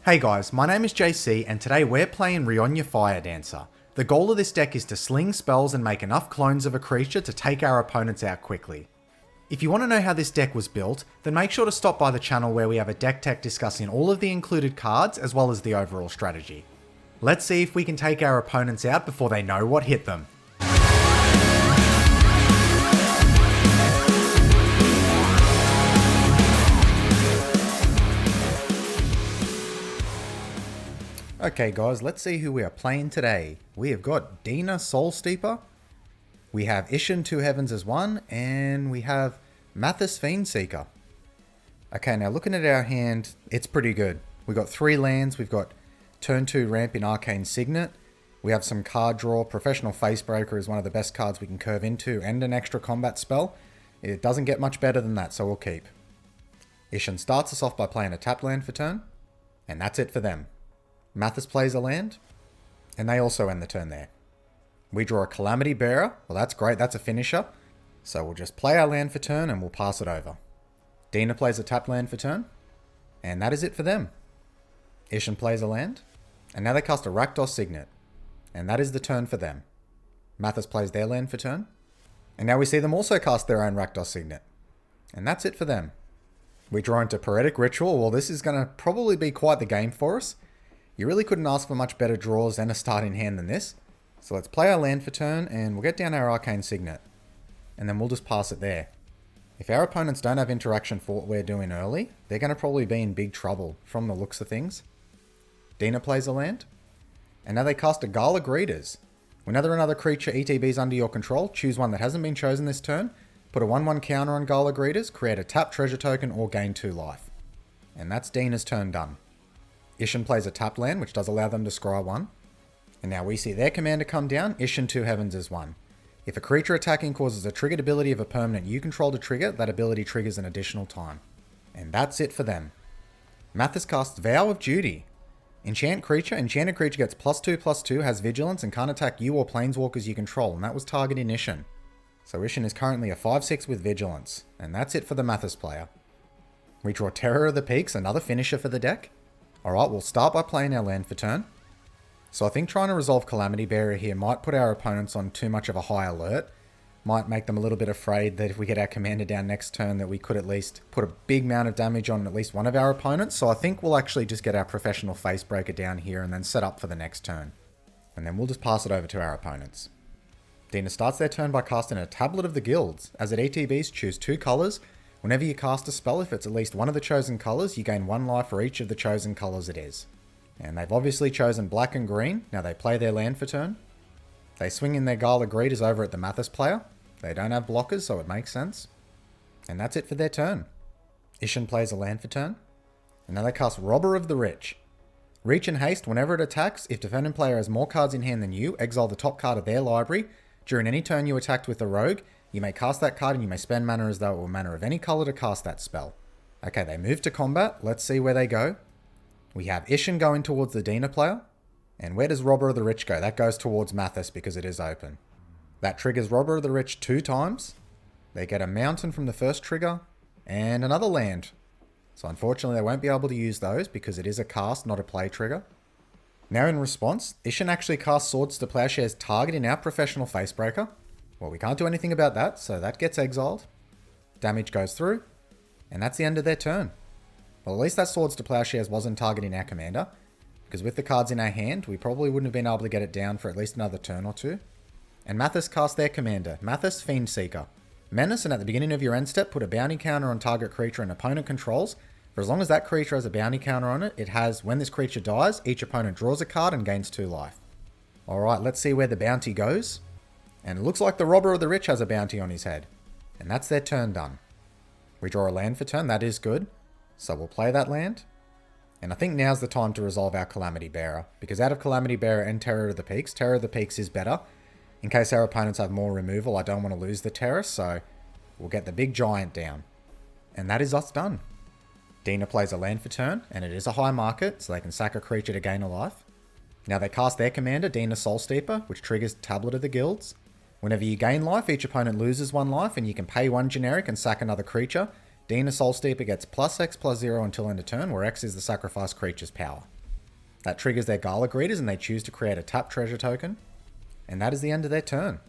Hey guys, my name is JC and today we're playing Rionya Fire Dancer. The goal of this deck is to sling spells and make enough clones of a creature to take our opponents out quickly. If you want to know how this deck was built, then make sure to stop by the channel where we have a deck tech discussing all of the included cards as well as the overall strategy. Let's see if we can take our opponents out before they know what hit them. Okay guys, let's see who we are playing today. We have got Dina Soulsteeper, we have Isshin Two Heavens as one, and we have Mathis Fiendseeker. Okay, now looking at our hand, it's pretty good. We've got 3 lands, we've got turn 2 Ramping Arcane Signet, we have some card draw. Professional Facebreaker is one of the best cards we can curve into, and an extra combat spell. It doesn't get much better than that, so we'll keep. Isshin starts us off by playing a tapped land for turn, and that's it for them. Mathis plays a land, and they also end the turn there. We draw a Calamity Bearer. Well, that's great. That's a finisher. So we'll just play our land for turn, and we'll pass it over. Dina plays a tapped land for turn, and that is it for them. Isshin plays a land, and now they cast a Rakdos Signet, and that is the turn for them. Mathis plays their land for turn, and now we see them also cast their own Rakdos Signet, and that's it for them. We draw into Poetic Ritual. Well, this is going to probably be quite the game for us. You really couldn't ask for much better draws and a starting hand than this. So let's play our land for turn, and we'll get down our Arcane Signet, and then we'll just pass it there. If our opponents don't have interaction for what we're doing early, they're going to probably be in big trouble from the looks of things. Dina plays a land, and now they cast a Gala Greeters. Whenever another creature ETBs under your control, choose one that hasn't been chosen this turn, put a 1/1 counter on Gala Greeters, create a tap treasure token, or gain 2 life. And that's Dina's turn done. Isshin plays a tapped land, which does allow them to scry 1. And now we see their commander come down, Isshin Two Heavens is 1. If a creature attacking causes a triggered ability of a permanent you control to trigger, that ability triggers an additional time. And that's it for them. Mathis casts Vow of Duty. Enchanted creature gets +2/+2, has vigilance, and can't attack you or planeswalkers you control, and that was targeting Isshin. So Isshin is currently a 5/6 with vigilance, and that's it for the Mathis player. We draw Terror of the Peaks, another finisher for the deck. Alright, we'll start by playing our land for turn. So I think trying to resolve Calamity Bearer here might put our opponents on too much of a high alert. Might make them a little bit afraid that if we get our commander down next turn that we could at least put a big amount of damage on at least one of our opponents. So I think we'll actually just get our Professional Facebreaker down here and then set up for the next turn. And then we'll just pass it over to our opponents. Dina starts their turn by casting a Tablet of the Guilds. As it ETBs, choose 2 colors. Whenever you cast a spell, if it's at least one of the chosen colors, you gain 1 life for each of the chosen colors it is. And they've obviously chosen black and green. Now they play their land for turn. They swing in their Gala Greeters over at the Mathis player. They don't have blockers, so it makes sense. And that's it for their turn. Isshin plays a land for turn. And now they cast Robber of the Rich. Reach and haste, whenever it attacks, if defending player has more cards in hand than you, exile the top card of their library. During any turn you attacked with a rogue, you may cast that card and you may spend mana as though it were mana of any color to cast that spell. Okay, they move to combat. Let's see where they go. We have Isshin going towards the Dina player. And where does Robber of the Rich go? That goes towards Mathis because it is open. That triggers Robber of the Rich 2 times. They get a mountain from the first trigger and another land. So unfortunately they won't be able to use those because it is a cast, not a play trigger. Now in response, Isshin actually casts Swords to Plowshares targeting our Professional Facebreaker. Well, we can't do anything about that, so that gets exiled. Damage goes through, and that's the end of their turn. Well, at least that Swords to Plowshares wasn't targeting our commander, because with the cards in our hand, we probably wouldn't have been able to get it down for at least another turn or 2. And Mathis cast their commander, Mathis Fiendseeker. Menace, and at the beginning of your end step, put a bounty counter on target creature an opponent controls. For as long as that creature has a bounty counter on it, it has, when this creature dies, each opponent draws a card and gains 2 life. Alright, let's see where the bounty goes. And it looks like the Robber of the Rich has a bounty on his head. And that's their turn done. We draw a land for turn, that is good. So we'll play that land. And I think now's the time to resolve our Calamity Bearer. Because out of Calamity Bearer and Terror of the Peaks is better. In case our opponents have more removal, I don't want to lose the Terror, so we'll get the big giant down. And that is us done. Dina plays a land for turn, and it is a high market, so they can sack a creature to gain a life. Now they cast their commander, Dina Soulsteeper, which triggers Tablet of the Guilds. Whenever you gain life, each opponent loses 1 life, and you can pay 1 generic and sack another creature. Dina Soulsteeper gets +X +0 until end of turn, where X is the sacrifice creature's power. That triggers their Gala Greeters and they choose to create a tap treasure token. And that is the end of their turn.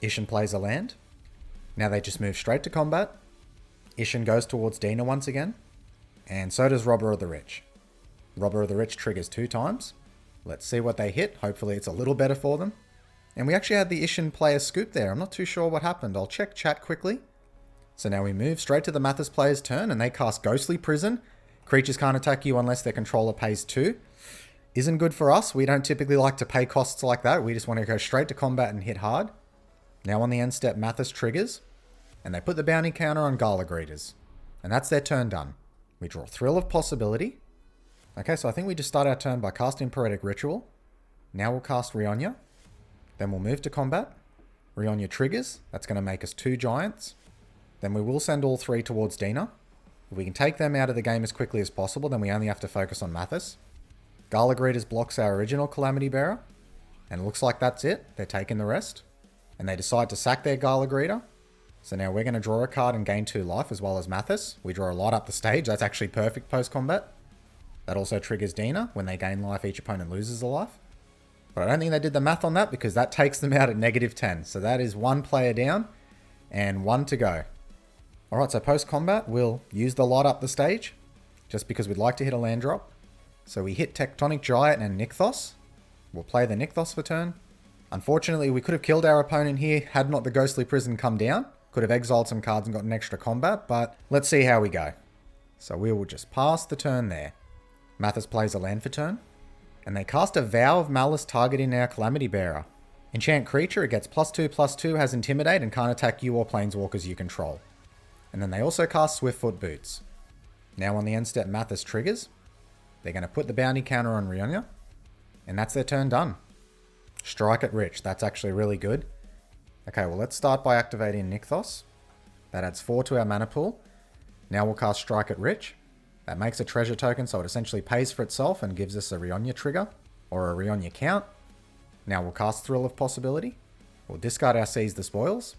Ishan plays a land. Now they just move straight to combat. Ishan goes towards Dina once again. And so does Robber of the Rich. Robber of the Rich triggers 2 times. Let's see what they hit. Hopefully it's a little better for them. And we actually had the Ishan player scoop there. I'm not too sure what happened. I'll check chat quickly. So now we move straight to the Mathis player's turn and they cast Ghostly Prison. Creatures can't attack you unless their controller pays 2. Isn't good for us. We don't typically like to pay costs like that. We just want to go straight to combat and hit hard. Now on the end step, Mathis triggers. And they put the bounty counter on Gala Greeters. And that's their turn done. We draw Thrill of Possibility. Okay, so I think we just start our turn by casting Poetic Ritual. Now we'll cast Rionya. Then we'll move to combat. Rionya triggers. That's going to make us 2 giants. Then we will send all 3 towards Dina. If we can take them out of the game as quickly as possible, then we only have to focus on Mathis. Gala Greeters blocks our original Calamity Bearer. And it looks like that's it. They're taking the rest. And they decide to sack their Gala Greeter. So now we're going to draw a card and gain 2 life as well as Mathis. We draw a lot up the stage. That's actually perfect post-combat. That also triggers Dina. When they gain life, each opponent loses a life. But I don't think they did the math on that because that takes them out at -10. So that is 1 player down and 1 to go. Alright, so post-combat, we'll use the lot up the stage just because we'd like to hit a land drop. So we hit Tectonic Giant and Nykthos. We'll play the Nykthos for turn. Unfortunately, we could have killed our opponent here had not the Ghostly Prison come down. Could have exiled some cards and gotten extra combat, but let's see how we go. So we will just pass the turn there. Mathis plays a land for turn. And they cast a Vow of Malice targeting our Calamity Bearer. Enchant creature, it gets +2/+2, has Intimidate, and can't attack you or planeswalkers you control. And then they also cast Swiftfoot Boots. Now on the end step, Mathis triggers. They're going to put the bounty counter on Rionya. And that's their turn done. Strike it rich. That's actually really good. Okay, well let's start by activating Nykthos. That adds 4 to our mana pool. Now we'll cast Strike it rich. That makes a treasure token, so it essentially pays for itself and gives us a Rionya trigger, or a Rionya count. Now we'll cast Thrill of Possibility. We'll discard our Seize the Spoils.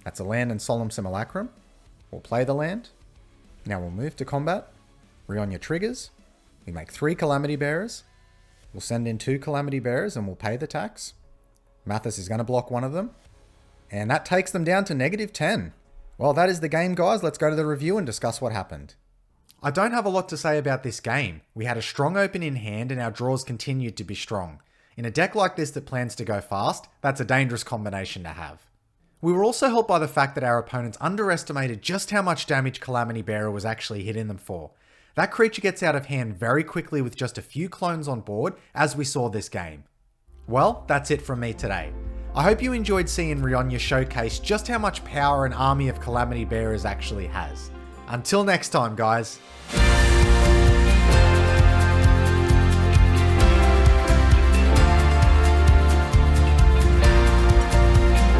That's a land and Solemn Simulacrum. We'll play the land. Now we'll move to combat. Rionya triggers. We make 3 Calamity Bearers. We'll send in 2 Calamity Bearers and we'll pay the tax. Mathis is going to block one of them. And that takes them down to -10. Well, that is the game, guys. Let's go to the review and discuss what happened. I don't have a lot to say about this game. We had a strong open in hand and our draws continued to be strong. In a deck like this that plans to go fast, that's a dangerous combination to have. We were also helped by the fact that our opponents underestimated just how much damage Calamity Bearer was actually hitting them for. That creature gets out of hand very quickly with just a few clones on board, as we saw this game. Well, that's it from me today. I hope you enjoyed seeing Rionya showcase just how much power an army of Calamity Bearers actually has. Until next time, guys.